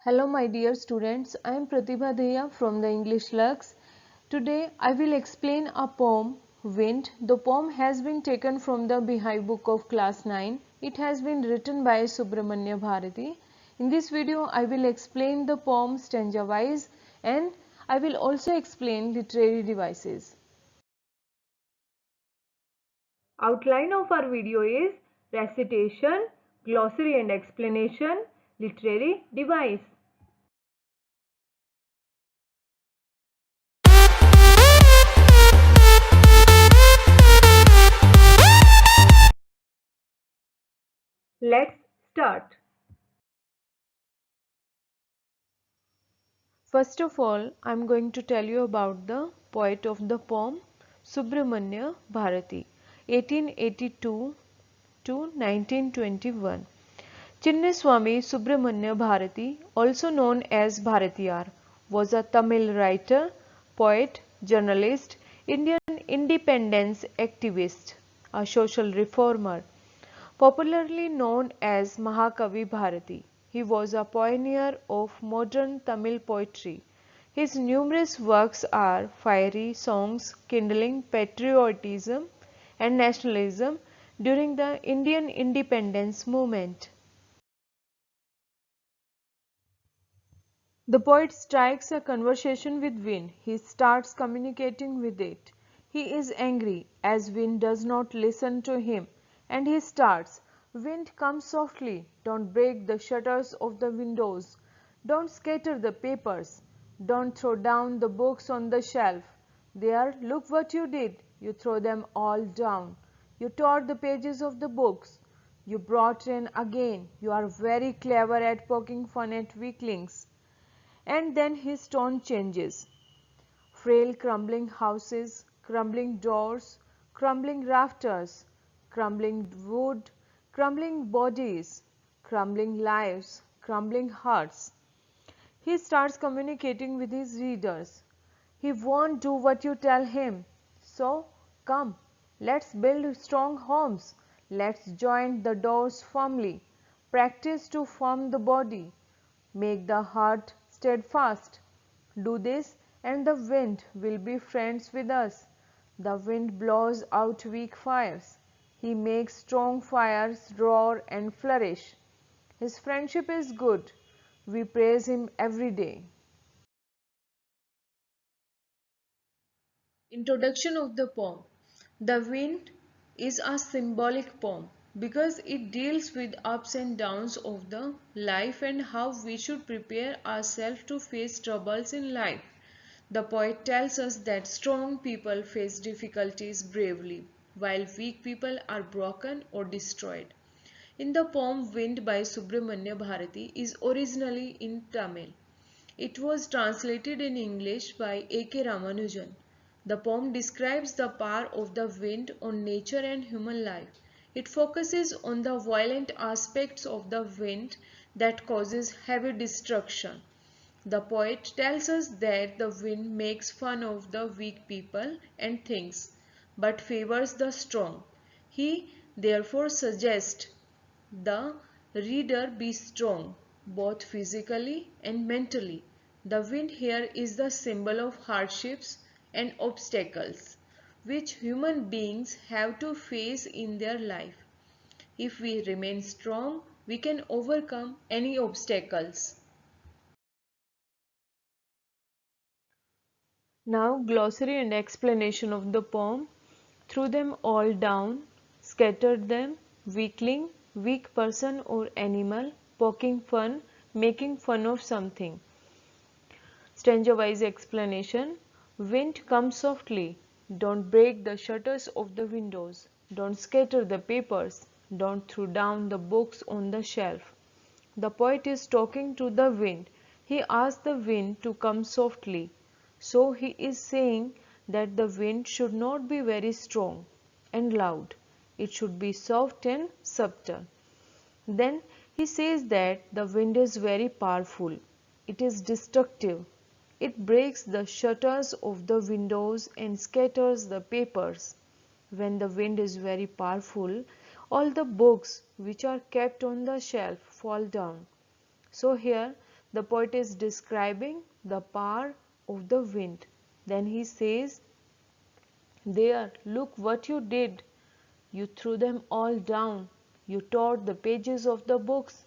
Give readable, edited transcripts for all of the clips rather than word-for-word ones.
Hello my dear students, I am Pratibha Deya from the English Lux. Today I will explain a poem, Wind. The poem has been taken from the Beehive book of class 9. It has been written by Subramanya Bharati. In this video I will explain the poem stanza wise and I will also explain literary devices. Outline of our video is recitation, glossary and explanation, literary device. Let's start. First of all, I am going to tell you about the poet of the poem, Subramanya Bharati, 1882 to 1921. Chinnaswamy Subramanya Bharati, also known as Bharatiyar, was a Tamil writer, poet, journalist, Indian independence activist, a social reformer, popularly known as Mahakavi Bharati. He was a pioneer of modern Tamil poetry. His numerous works are fiery songs kindling patriotism and nationalism during the Indian independence movement. The poet strikes a conversation with wind. He starts communicating with it. He is angry as wind does not listen to him, and he starts, "Wind, come softly, don't break the shutters of the windows, don't scatter the papers, don't throw down the books on the shelf. There, look what you did, you threw them all down. You tore the pages of the books. You brought in again, you are very clever at poking fun at weaklings." And then his tone changes. Frail crumbling houses, crumbling doors, crumbling rafters, crumbling wood, crumbling bodies, crumbling lives, crumbling hearts. He starts communicating with his readers. He won't do what you tell him. So, come, let's build strong homes. Let's join the doors firmly. Practice to form the body. Make the heart steadfast. Do this, and the wind will be friends with us. The wind blows out weak fires. He makes strong fires roar and flourish. His friendship is good. We praise him every day. Introduction of the poem. The Wind is a symbolic poem because it deals with ups and downs of the life and how we should prepare ourselves to face troubles in life. The poet tells us that strong people face difficulties bravely, while weak people are broken or destroyed. In the poem Wind by Subramanya Bharati is originally in Tamil. It was translated in English by A.K. Ramanujan. The poem describes the power of the wind on nature and human life. It focuses on the violent aspects of the wind that causes heavy destruction. The poet tells us that the wind makes fun of the weak people and things, but favors the strong. He therefore suggests the reader be strong, both physically and mentally. The wind here is the symbol of hardships and obstacles which human beings have to face in their life. If we remain strong, we can overcome any obstacles. Now glossary and explanation of the poem. Threw them all down, scattered them, weakling, weak person or animal, poking fun, making fun of something. Stanza wise explanation. Wind, come softly, don't break the shutters of the windows, don't scatter the papers, don't throw down the books on the shelf. The poet is talking to the wind. He asks the wind to come softly. So he is saying that the wind should not be very strong and loud. It should be soft and subtle. Then he says that the wind is very powerful. It is destructive. It breaks the shutters of the windows and scatters the papers. When the wind is very powerful, all the books which are kept on the shelf fall down. So here The poet is describing the power of the wind. Then he says, "There, look what you did. You threw them all down. You tore the pages of the books.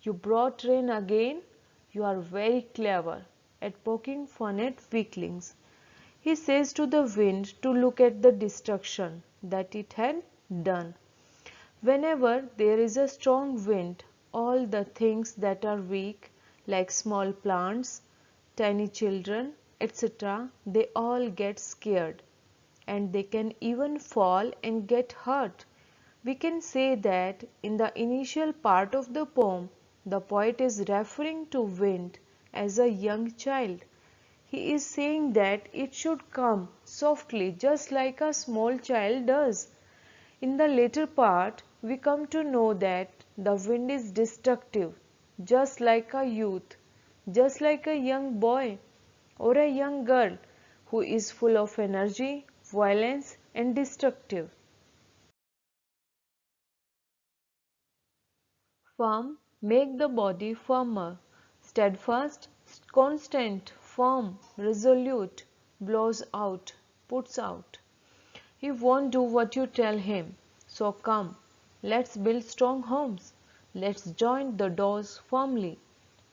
You brought rain again. You are very clever at poking fun at weaklings." He says to the wind to look at the destruction that it had done. Whenever there is a strong wind, all the things that are weak, like small plants, tiny children, etc., they all get scared, and they can even fall and get hurt. We can say that in the initial part of the poem, the poet is referring to wind as a young child. He is saying that it should come softly, just like a small child does. In the later part, we come to know that the wind is destructive, just like a youth, just like a young boy or a young girl who is full of energy, violence, and destructive. Firm, make the body firmer. Steadfast, constant, firm, resolute, blows out, puts out. He won't do what you tell him. So come, let's build strong homes. Let's join the doors firmly.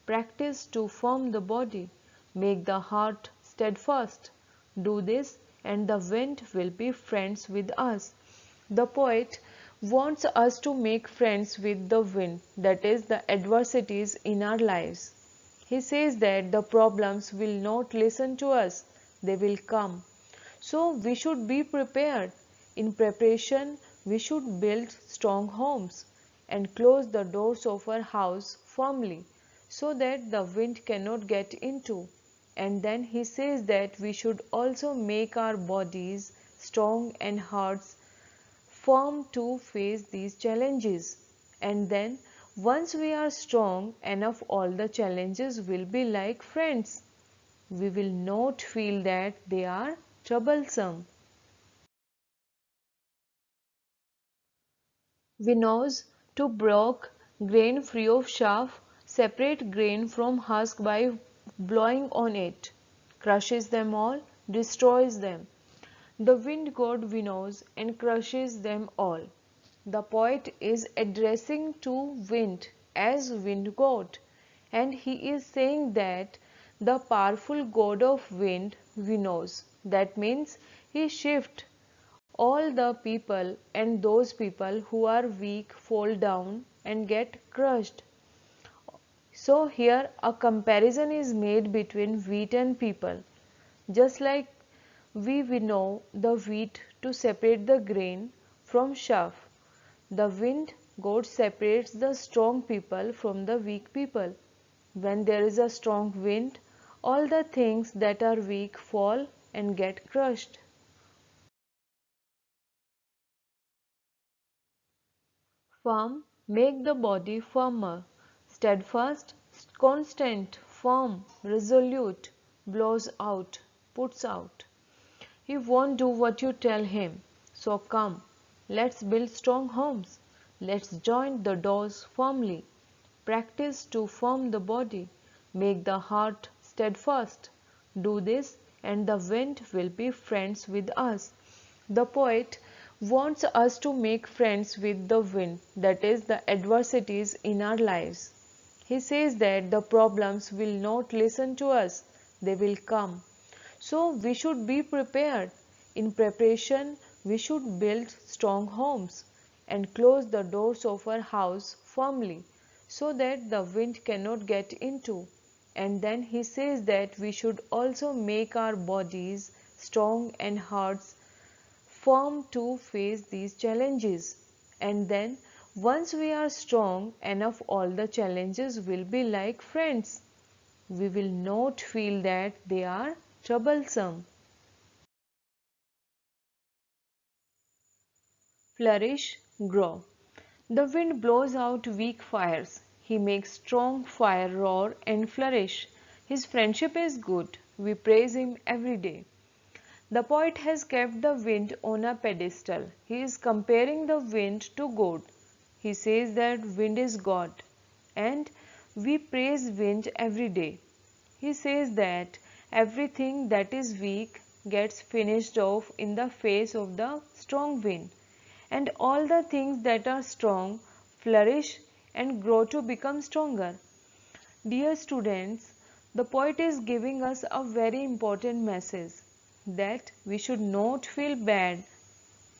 Practice to form the body. Make the heart steadfast. Do this, and the wind will be friends with us. The poet wants us to make friends with the wind, that is, the adversities in our lives. He says that the problems will not listen to us, they will come. So we should be prepared. In preparation, we should build strong homes and close the doors of our house firmly so that the wind cannot get into. And then he says that we should also make our bodies strong and hearts firm to face these challenges. And then once we are strong enough, all the challenges will be like friends. We will not feel that they are troublesome. Winnows to broke grain free of chaff, separate grain from husk by blowing on it, crushes them all, destroys them. The wind god winnows and crushes them all. The poet is addressing to wind as wind god, and he is saying that the powerful god of wind winnows. That means he shifts all the people, and those people who are weak fall down and get crushed. So here a comparison is made between wheat and people. Just like we winnow the wheat to separate the grain from chaff, the wind god separates the strong people from the weak people. When there is a strong wind, all the things that are weak fall and get crushed. Firm, make the body firmer. Steadfast, constant, firm, resolute, blows out, puts out. He won't do what you tell him. So come, let's build strong homes. Let's join the doors firmly. Practice to form the body. Make the heart steadfast. Do this, and the wind will be friends with us. The poet wants us to make friends with the wind, that is, the adversities in our lives. He says that the problems will not listen to us, they will come. So we should be prepared. In preparation, we should build strong homes and close the doors of our house firmly so that the wind cannot get into. And then he says that we should also make our bodies strong and hearts firm to face these challenges. And then once we are strong enough, all the challenges will be like friends. We will not feel that they are troublesome. Flourish, grow. The wind blows out weak fires. He makes strong fire roar and flourish. His friendship is good. We praise him every day. The poet has kept the wind on a pedestal. He is comparing the wind to God. He says that wind is God, and We praise wind every day. He says that everything that is weak gets finished off in the face of the strong wind, and all the things that are strong flourish and grow to become stronger. Dear students, the poet is giving us a very important message that we should not feel bad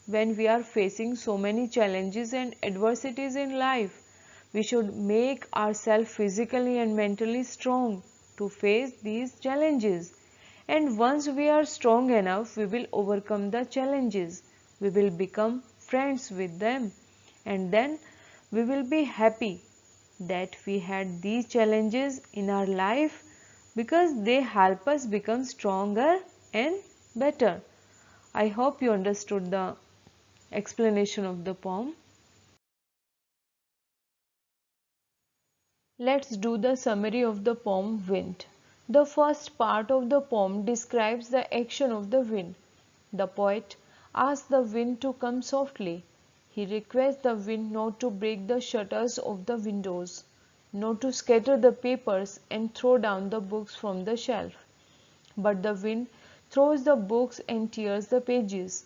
when we are facing so many challenges and adversities in life. We should make ourselves physically and mentally strong to face these challenges. And once we are strong enough, we will overcome the challenges. We will become friends with them. And then we will be happy that we had these challenges in our life because they help us become stronger and better. I hope you understood the explanation of the poem. Let's do the summary of the poem Wind. The first part of the poem describes the action of the wind. The poet asks the wind to come softly. He requests the wind not to break the shutters of the windows, not to scatter the papers and throw down the books from the shelf. But the wind throws the books and tears the pages.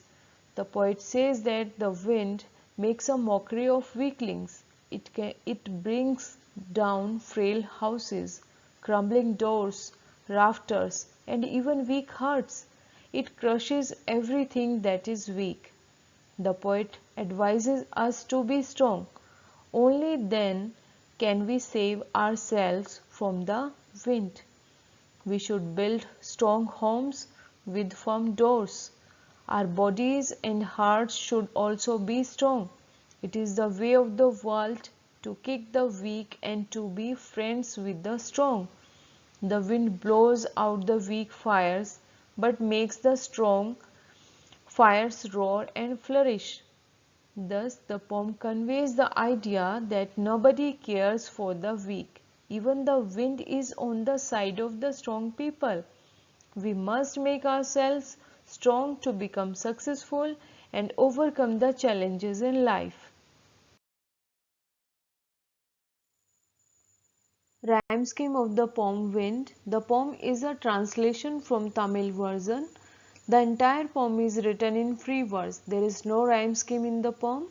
The poet says that the wind makes a mockery of weaklings. It brings down frail houses, crumbling doors, rafters, and even weak hearts. It crushes everything that is weak. The poet advises us to be strong. Only then can we save ourselves from the wind. We should build strong homes with firm doors. Our bodies and hearts should also be strong. It is the way of the world to kick the weak and to be friends with the strong. The wind blows out the weak fires but makes the strong fires roar and flourish. Thus, the poem conveys the idea that nobody cares for the weak. Even the wind is on the side of the strong people. We must make ourselves strong to become successful and overcome the challenges in life. Rhyme scheme of the poem Wind. The poem is a translation from Tamil version. The entire poem is written in free verse. There is no rhyme scheme in the poem.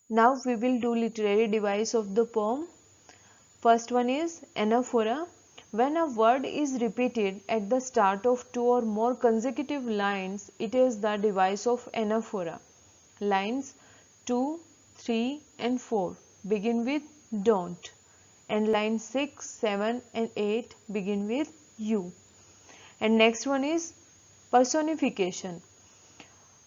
Now we will do literary device of the poem. First one is anaphora. When a word is repeated at the start of two or more consecutive lines, it is the device of anaphora. Lines 2, 3 and 4 begin with don't, and lines 6, 7 and 8 begin with you. And next one is personification.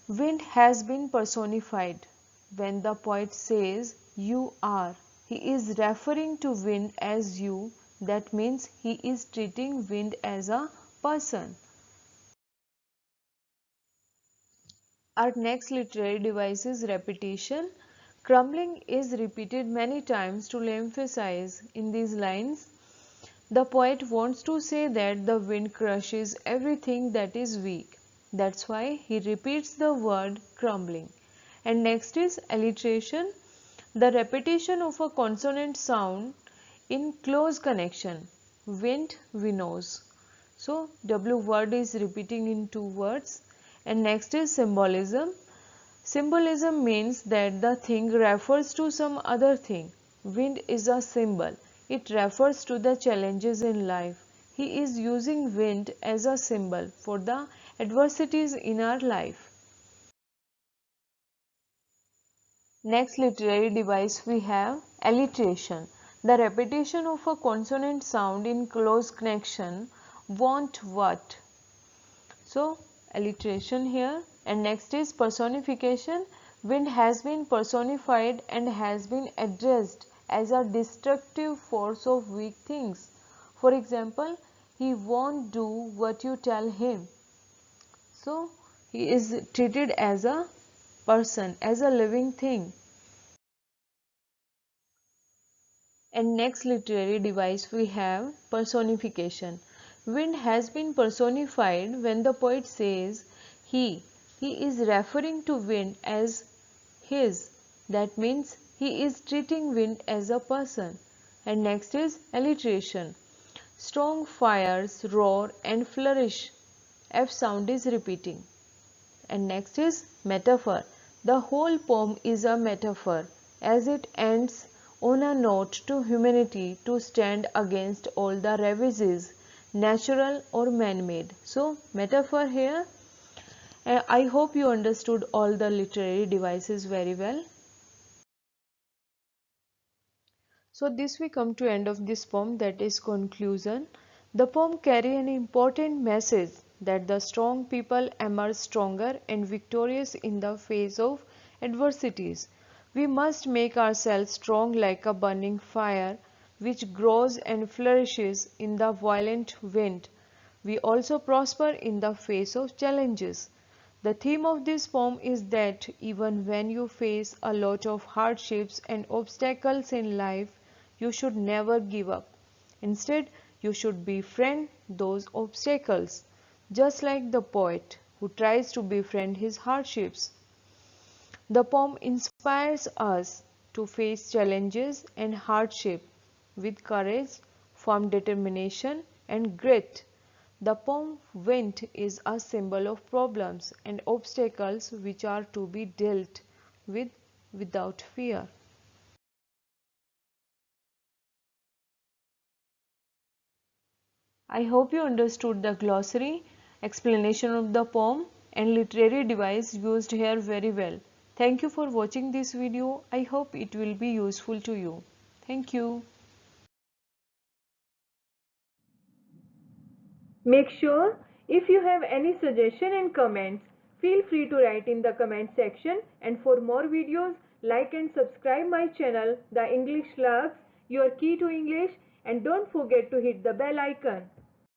Wind has been personified. When the poet says you are, he is referring to wind as you. That means he is treating wind as a person. Our next literary device is repetition. Crumbling is repeated many times to emphasize in these lines. The poet wants to say that the wind crushes everything that is weak. That's why he repeats the word crumbling. And next is alliteration, the repetition of a consonant sound in close connection. Wind, winnows. So W word is repeating in two words. And next is symbolism. Symbolism means that the thing refers to some other thing. Wind is a symbol. It refers to the challenges in life. He is using wind as a symbol for the adversities in our life. Next literary device we have alliteration. The repetition of a consonant sound in close connection. Want, what. So alliteration here. And next is personification. Wind has been personified and has been addressed as a destructive force of weak things. For example, he won't do what you tell him. So he is treated as a person, as a living thing. And next literary device we have personification. Wind has been personified when the poet says he is referring to wind as his. That means He is treating wind as a person. And next is alliteration. Strong fires roar and flourish. F sound is repeating. And next is metaphor. The whole poem is a metaphor as it ends on a note to humanity to stand against all the ravages, natural or man-made. So metaphor here. I hope you understood all the literary devices very well. So this we come to end of this poem, that is conclusion. The poem carry an important message that the strong people emerge stronger and victorious in the face of adversities. We must make ourselves strong like a burning fire which grows and flourishes in the violent wind. We also prosper in the face of challenges. The theme of this poem is that even when you face a lot of hardships and obstacles in life, you should never give up. Instead, you should befriend those obstacles, just like the poet who tries to befriend his hardships. The poem inspires us to face challenges and hardship with courage, firm determination, and grit. The poem Wind is a symbol of problems and obstacles which are to be dealt with without fear. I hope you understood the glossary, explanation of the poem and literary device used here very well. Thank you for watching this video. I hope it will be useful to you. Thank you. Make sure if you have any suggestion and comments, feel free to write in the comment section, and for more videos, like and subscribe my channel The English Lux, your key to English, and don't forget to hit the bell icon.